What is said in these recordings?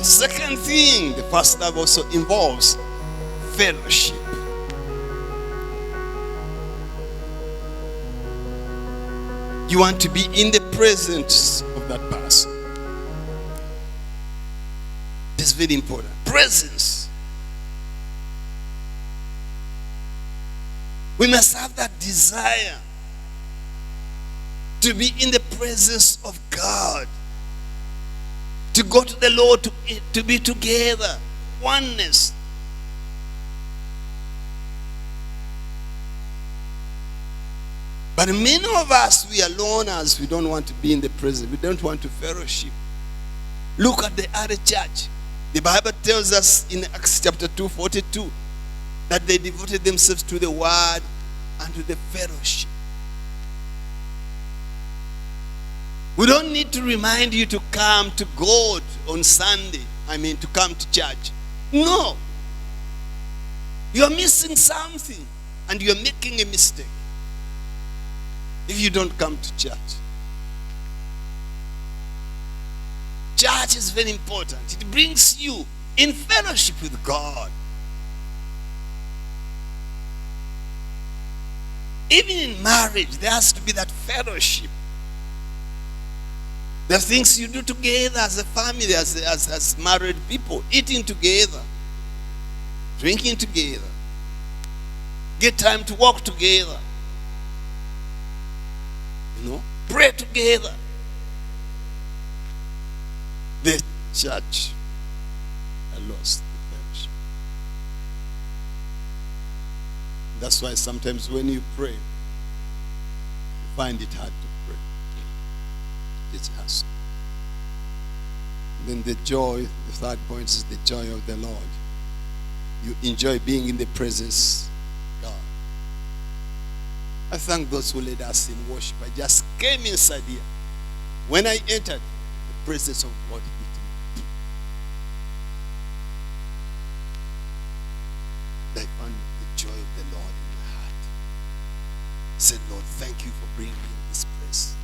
Second thing, the first love also involves fellowship. You want to be in the presence of that person. It's very important. Presence. We must have that desire to be in the presence of God, to go to the Lord, to be together, oneness. But many of us, we are loners. We don't want to be in the presence. We don't want to fellowship. Look at the early church. The Bible tells us in Acts chapter 2:42 that they devoted themselves to the word and to the fellowship. We don't need to remind you to come to God on Sunday. To come to church. No. You're missing something and you're making a mistake if you don't come to church. Church is very important. It brings you in fellowship with God. Even in marriage, there has to be that fellowship. There are things you do together as a family, as married people, eating together, drinking together, get time to walk together, pray together. The church has lost the fellowship. That's why sometimes when you pray, you find it hard to pray. It's hard. Then the joy, the third point is the joy of the Lord. You enjoy being in the presence of God. I thank those who led us in worship. I just came inside here. When I entered, the presence of God hit me. I found the joy of the Lord in my heart. I said, Lord, thank you for bringing me in this place.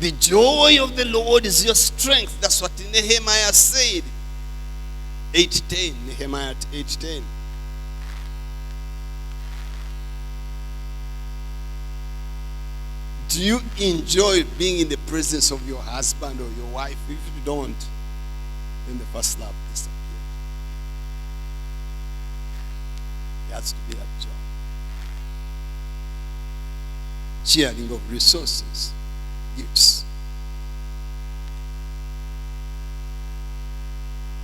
The joy of the Lord is your strength. That's what Nehemiah said. 8:10, Nehemiah 8:10. Do you enjoy being in the presence of your husband or your wife? If you don't, then the first love disappears. There has to be that joy. Sharing of resources, gifts.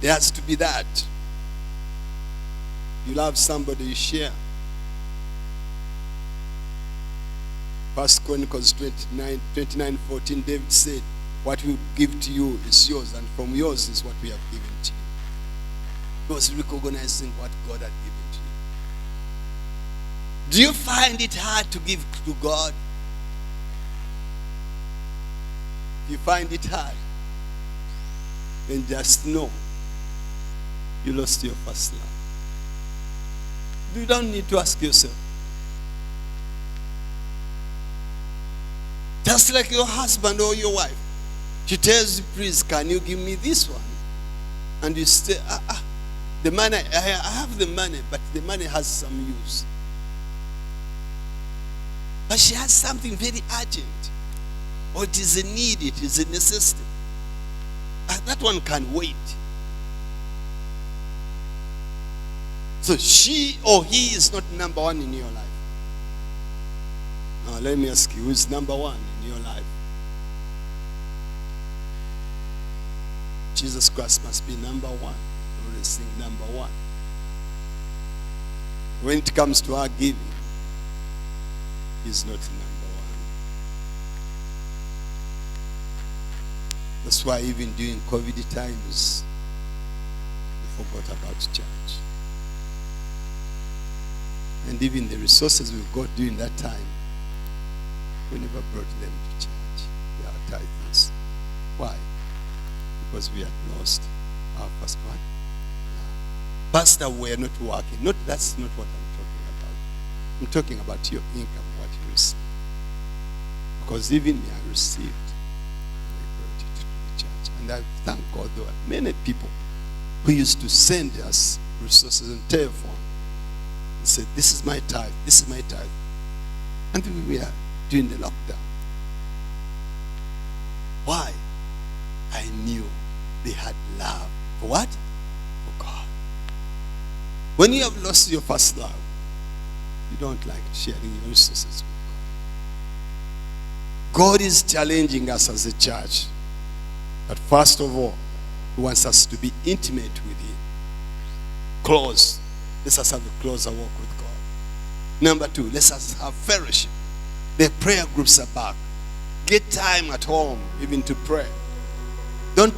There has to be that. You love somebody, you share. 1 Chronicles 29:14, David said, what we give to you is yours, and from yours is what we have given to you. He was recognizing what God had given to you. Do you find it hard to give to God? If you find it hard, then just know you lost your first love. You don't need to ask yourself. Just like your husband or your wife, she tells you, please, can you give me this one? And you say, the money, I have the money, but the money has some use. But she has something very urgent, or it is a need, it is a necessity. That one can wait. So she or he is not number one in your life. Now let me ask you, who is number one in your life? Jesus Christ must be number one. Always sing number one. When it comes to our giving, he's not number one. That's why even during COVID times, we forgot about church. And even the resources we got during that time, we never brought them to church. They are tithers. Why? Because we had lost our first one. Pastor, we're not working. That's not what I'm talking about. I'm talking about your income, what you receive. Because even me, I received. And I thank God there were many people who used to send us resources on telephone and said, this is my tithe, this is my tithe. And we were doing the lockdown. Why? I knew they had love. For what? For God. When you have lost your first love, you don't like sharing your resources with God. God is challenging us as a church. But first of all, He wants us to be intimate with Him. Close. Let us have a closer walk with God. Number 2, let us have fellowship. The prayer groups are back. Get time at home even to pray. Don't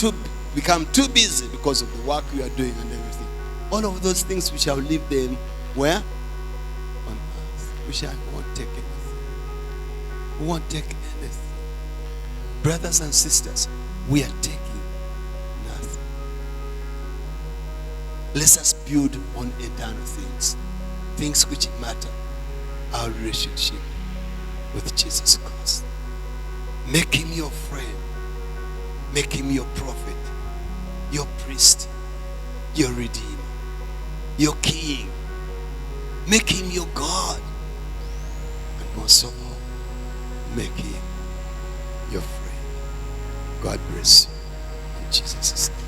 become too busy because of the work you are doing and everything. All of those things we shall leave them where? On earth. We won't take anything. We won't take anything. Brothers and sisters, we are taking nothing. Let us build on eternal things. Things which matter. Our relationship with Jesus Christ. Make Him your friend. Make Him your prophet, your priest, your redeemer, your king. Make Him your God. And most of all, make Him your friend. God bless you in Jesus' name.